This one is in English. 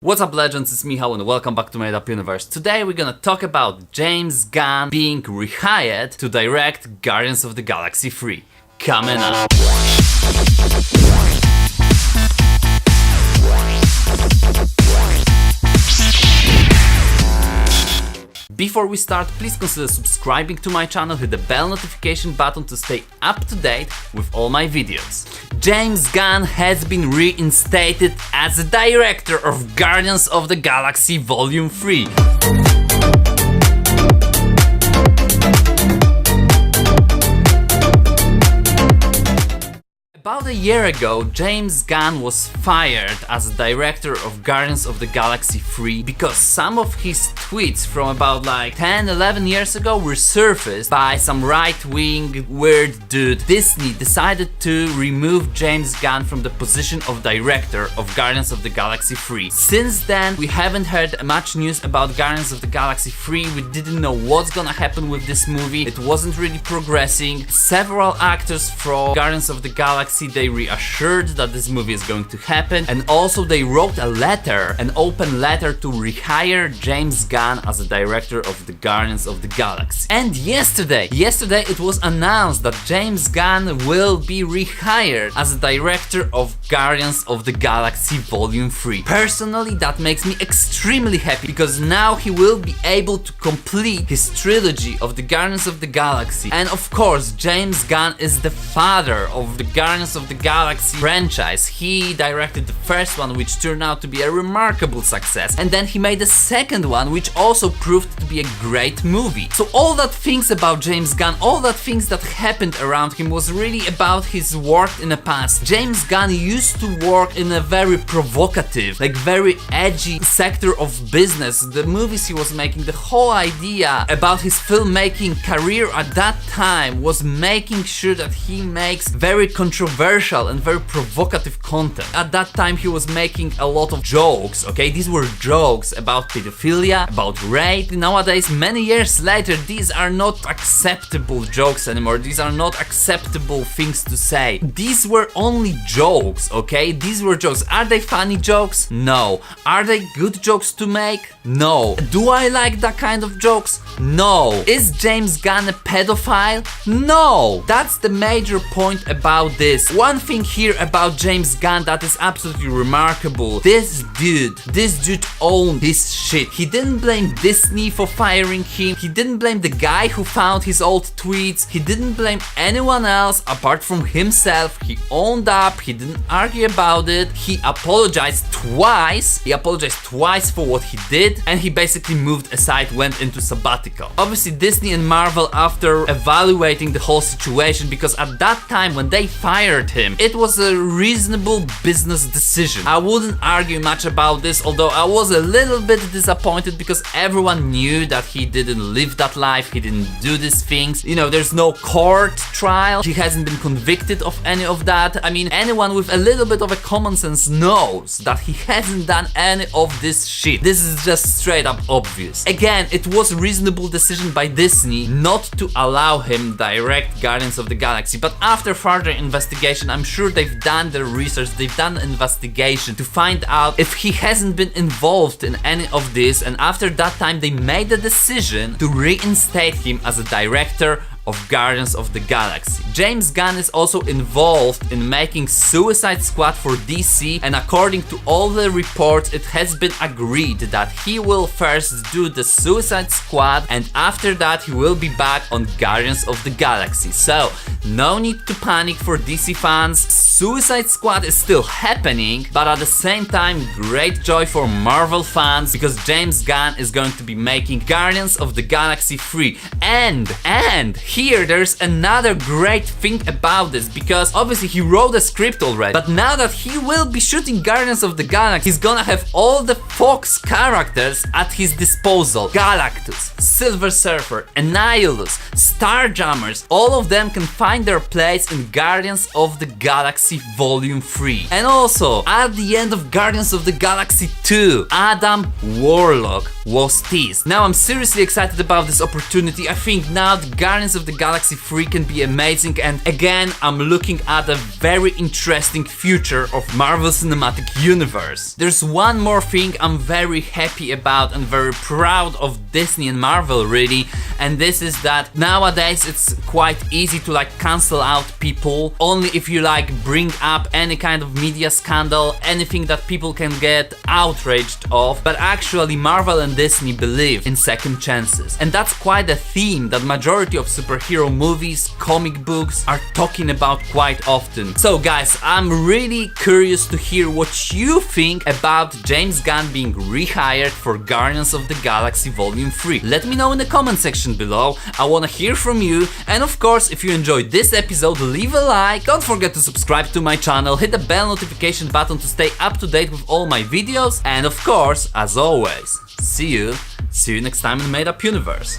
What's up, legends? It's Michał and welcome back to Made Up Universe. Today we're gonna talk about James Gunn being rehired to direct Guardians of the Galaxy 3. Coming up. Before we start, please consider subscribing to my channel, hit the bell notification button to stay up to date with all my videos. James Gunn has been reinstated as the director of Guardians of the Galaxy Volume 3. About a year ago, James Gunn was fired as a director of Guardians of the Galaxy 3 because some of his tweets from about 10-11 years ago were surfaced by some right-wing weird dude. Disney decided to remove James Gunn from the position of director of Guardians of the Galaxy 3. Since then, we haven't heard much news about Guardians of the Galaxy 3. We didn't know what's gonna happen with this movie. It wasn't really progressing. Several actors from Guardians of the Galaxy, they reassured that this movie is going to happen, and also they wrote a letter, an open letter, to rehire James Gunn as a director of the Guardians of the Galaxy. And yesterday it was announced that James Gunn will be rehired as a director of Guardians of the Galaxy Volume 3. Personally, that makes me extremely happy because now he will be able to complete his trilogy of the Guardians of the Galaxy. And of course, James Gunn is the father of the Guardians of the Galaxy franchise. He directed the first one, which turned out to be a remarkable success, and then he made the second one, which also proved to be a great movie. So all that things about James Gunn, all that things that happened around him was really about his work in the past. James Gunn used to work in a very provocative, very edgy sector of business. The movies he was making, the whole idea about his filmmaking career at that time was making sure that he makes very controversial and very provocative content. At that time he was making a lot of jokes, okay? These were jokes about pedophilia, about rape. Nowadays, many years later, these are not acceptable jokes anymore. These are not acceptable things to say. These were only jokes, okay? These were jokes. Are they funny jokes? No. Are they good jokes to make? No. Do I like that kind of jokes? No. Is James Gunn a pedophile? No. That's the major point about this. One thing here about James Gunn that is absolutely remarkable. This dude owned his shit. He didn't blame Disney for firing him. He didn't blame the guy who found his old tweets. He didn't blame anyone else apart from himself. He owned up. He didn't argue about it. He apologized twice. He apologized twice for what he did, and he basically moved aside, went into sabbatical. Obviously, Disney and Marvel, after evaluating the whole situation, because at that time when they fired him, it was a reasonable business decision. I wouldn't argue much about this, although I was a little bit disappointed because everyone knew that he didn't live that life, he didn't do these things. You know, there's no court trial, he hasn't been convicted of any of that. I mean, anyone with a little bit of a common sense knows that he hasn't done any of this shit. This is just straight up obvious. Again, it was a reasonable decision by Disney not to allow him direct Guardians of the Galaxy, but after further investigation, I'm sure they've done their research, they've done an investigation to find out if he hasn't been involved in any of this, and after that time they made the decision to reinstate him as a director of Guardians of the Galaxy. James Gunn is also involved in making Suicide Squad for DC, and according to all the reports, it has been agreed that he will first do the Suicide Squad, and after that he will be back on Guardians of the Galaxy. So, no need to panic for DC fans. Suicide Squad is still happening, but at the same time, great joy for Marvel fans because James Gunn is going to be making Guardians of the Galaxy 3. And here there's another great thing about this, because obviously he wrote a script already, but now that he will be shooting Guardians of the Galaxy, he's gonna have all the Fox characters at his disposal. Galactus, Silver Surfer, Annihilus, Starjammers, all of them can find their place in Guardians of the Galaxy Volume 3. And also, at the end of Guardians of the Galaxy 2, Adam Warlock was teased. Now I'm seriously excited about this opportunity. I think now the Guardians of the Galaxy 3 can be amazing, and again I'm looking at a very interesting future of Marvel Cinematic Universe. There's one more thing I'm very happy about and very proud of Disney and Marvel really, and this is that nowadays it's quite easy to like cancel out people only if you like bring up any kind of media scandal, anything that people can get outraged of. But actually Marvel and Disney believe in second chances, and that's quite a theme that majority of superhero movies, comic books are talking about quite often. So guys, I'm really curious to hear what you think about James Gunn being rehired for Guardians of the Galaxy Volume 3. Let me know in the comment section below. I wanna hear from you, and of course if you enjoyed this episode, leave a like, don't forget to subscribe to my channel, hit the bell notification button to stay up to date with all my videos, and of course, as always, see you next time in the Made Up Universe.